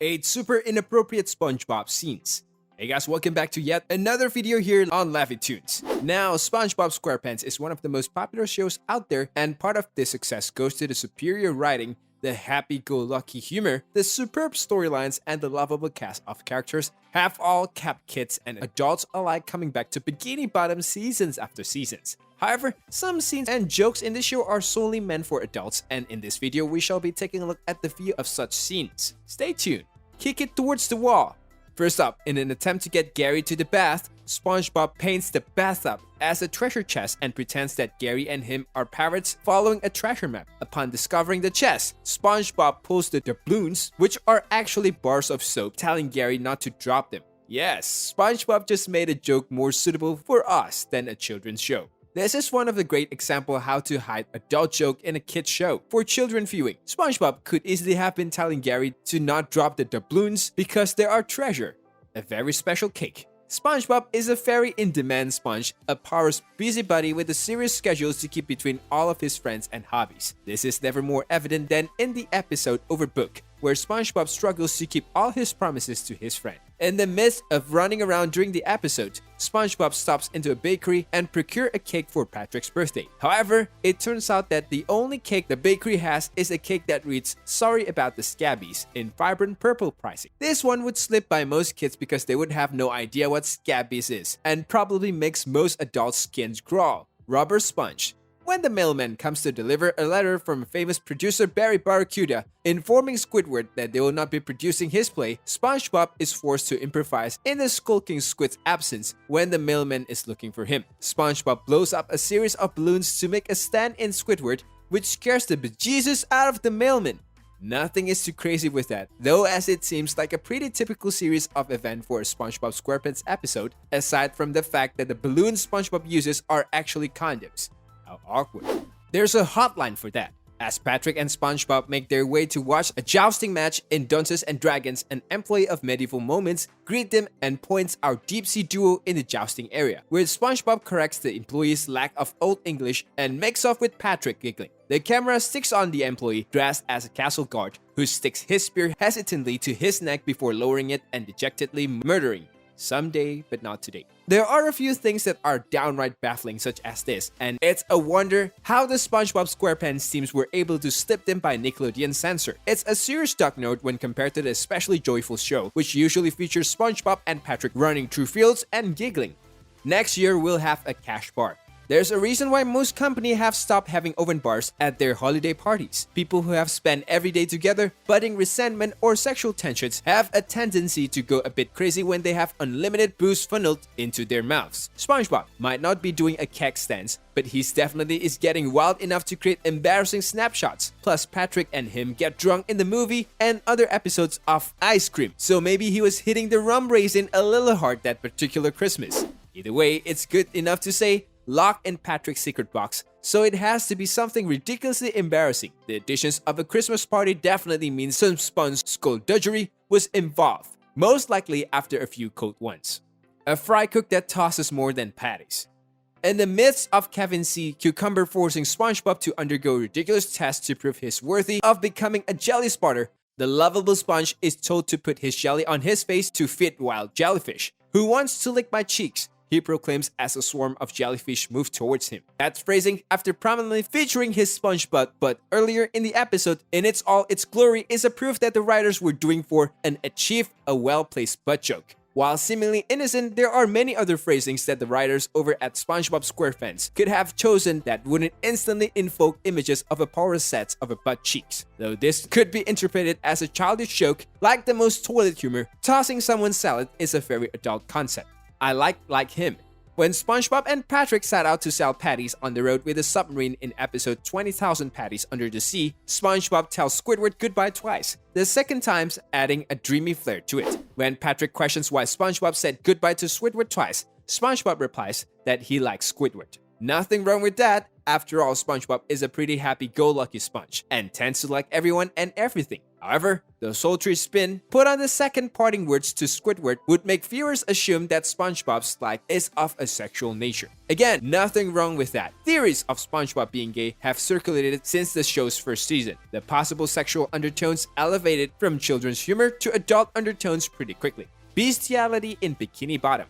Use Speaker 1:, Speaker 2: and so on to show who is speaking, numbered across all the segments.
Speaker 1: 8 super inappropriate Spongebob scenes. Hey guys, welcome back to yet another video here on Laffy Tunes. Now, SpongeBob SquarePants is one of the most popular shows out there, and part of this success goes to the superior writing, the happy-go-lucky humor, the superb storylines, and the lovable cast of characters have all kept kids and adults alike coming back to Bikini Bottom seasons after seasons. However, some scenes and jokes in the show are solely meant for adults, and in this video we shall be taking a look at the few of such scenes. Stay tuned. Kick it towards the wall. First up, in an attempt to get Gary to the bath, SpongeBob paints the bathtub as a treasure chest and pretends that Gary and him are pirates following a treasure map. Upon discovering the chest, SpongeBob pulls the doubloons, which are actually bars of soap, telling Gary not to drop them. Yes, SpongeBob just made a joke more suitable for us than a children's show. This is one of the great examples how to hide adult joke in a kid's show. For children viewing, SpongeBob could easily have been telling Gary to not drop the doubloons because they are treasure, a very special cake. SpongeBob is a very in-demand sponge, a porous busybody with a serious schedule to keep between all of his friends and hobbies. This is never more evident than in the episode Overbook, where SpongeBob struggles to keep all his promises to his friend. In the midst of running around during the episode, SpongeBob stops into a bakery and procures a cake for Patrick's birthday. However, it turns out that the only cake the bakery has is a cake that reads "Sorry about the scabbies" in vibrant purple pricing. This one would slip by most kids because they would have no idea what scabbies is, and probably makes most adults' skins crawl. Rubber sponge. When the mailman comes to deliver a letter from famous producer Barry Barracuda informing Squidward that they will not be producing his play, SpongeBob is forced to improvise in the skulking Squid's absence when the mailman is looking for him. SpongeBob blows up a series of balloons to make a stand in Squidward, which scares the bejesus out of the mailman. Nothing is too crazy with that, though, as it seems like a pretty typical series of events for a SpongeBob SquarePants episode, aside from the fact that the balloons SpongeBob uses are actually condoms. How awkward. There's a hotline for that. As Patrick and SpongeBob make their way to watch a jousting match in Dungeons and Dragons, an employee of Medieval Moments greets them and points our deep-sea duo in the jousting area, where SpongeBob corrects the employee's lack of Old English and makes off with Patrick giggling. The camera sticks on the employee dressed as a castle guard, who sticks his spear hesitantly to his neck before lowering it and dejectedly murdering. Someday, but not today. There are a few things that are downright baffling such as this, and it's a wonder how the SpongeBob SquarePants teams were able to slip them by Nickelodeon censor. It's a serious duck note when compared to the especially joyful show, which usually features SpongeBob and Patrick running through fields and giggling. Next year, we'll have a cash bar. There's a reason why most companies have stopped having open bars at their holiday parties. People who have spent every day together, budding resentment or sexual tensions have a tendency to go a bit crazy when they have unlimited booze funneled into their mouths. SpongeBob might not be doing a keg stance, but he's definitely is getting wild enough to create embarrassing snapshots. Plus, Patrick and him get drunk in the movie and other episodes of Ice Cream, so maybe he was hitting the rum raisin a little hard that particular Christmas. Either way, it's good enough to say, lock in Patrick's secret box, so it has to be something ridiculously embarrassing. The additions of a Christmas party definitely means some sponge skullduggery was involved, most likely after a few cold ones. A fry cook that tosses more than patties. In the midst of Kevin C. Cucumber forcing SpongeBob to undergo ridiculous tests to prove he's worthy of becoming a jelly spotter, the lovable sponge is told to put his jelly on his face to feed wild jellyfish. "Who wants to lick my cheeks?" he proclaims as a swarm of jellyfish move towards him. That phrasing, after prominently featuring his sponge butt earlier in the episode in all its glory, is a proof that the writers were doing for and achieved a well-placed butt joke. While seemingly innocent, there are many other phrasings that the writers over at SpongeBob SquarePants could have chosen that wouldn't instantly invoke images of a porous set of a butt cheeks. Though this could be interpreted as a childish joke, like the most toilet humor, tossing someone's salad is a very adult concept. I like him. When SpongeBob and Patrick set out to sell patties on the road with a submarine in episode 20,000 Patties Under the Sea, SpongeBob tells Squidward goodbye twice, the second time adding a dreamy flair to it. When Patrick questions why SpongeBob said goodbye to Squidward twice, SpongeBob replies that he likes Squidward. Nothing wrong with that. After all, SpongeBob is a pretty happy-go-lucky sponge and tends to like everyone and everything. However, the sultry spin put on the second parting words to Squidward would make viewers assume that SpongeBob's like is of a sexual nature. Again, nothing wrong with that. Theories of SpongeBob being gay have circulated since the show's first season. The possible sexual undertones elevated from children's humor to adult undertones pretty quickly. Bestiality in Bikini Bottom.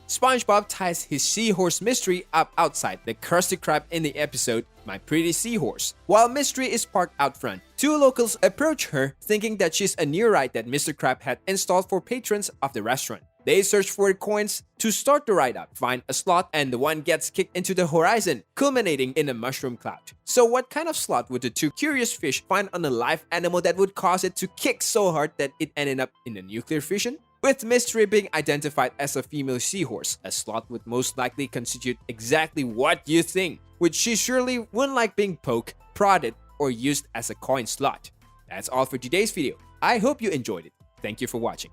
Speaker 1: SpongeBob ties his seahorse Mystery up outside the Krusty Krab in the episode My Pretty Seahorse. While Mystery is parked out front, two locals approach her thinking that she's a new ride that Mr. Krab had installed for patrons of the restaurant. They search for coins to start the ride up, find a slot, and the one gets kicked into the horizon, culminating in a mushroom cloud. So what kind of slot would the two curious fish find on a live animal that would cause it to kick so hard that it ended up in a nuclear fission? With Mystery being identified as a female seahorse, a slot would most likely constitute exactly what you think, which she surely wouldn't like being poked, prodded, or used as a coin slot. That's all for today's video. I hope you enjoyed it. Thank you for watching.